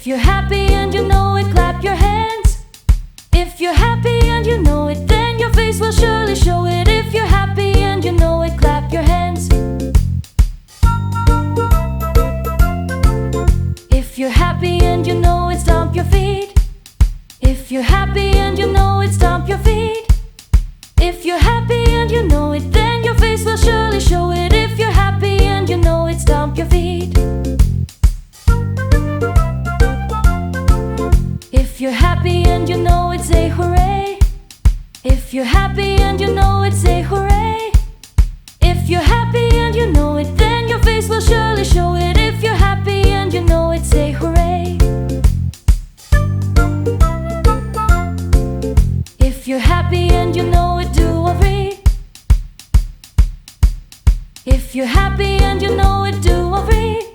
If you're happy and you know it, clap your hands. If you're happy and you know it, then your face will surely show it. If you're happy and you know it, clap your hands. If you're happy and you know it, stomp your feet. If you're happy and you know it, stomp your feet. If you're happy and you know it, then your face will surely show it. If you're happy and you know it, stomp your feet. If you're happy and you know it, say hooray. If you're happy and you know it, say hooray. If you're happy and you know it, then your face will surely show it. If you're happy and you know it, say hooray. If you're happy and you know it, do a read. If you're happy and you know it, do a read.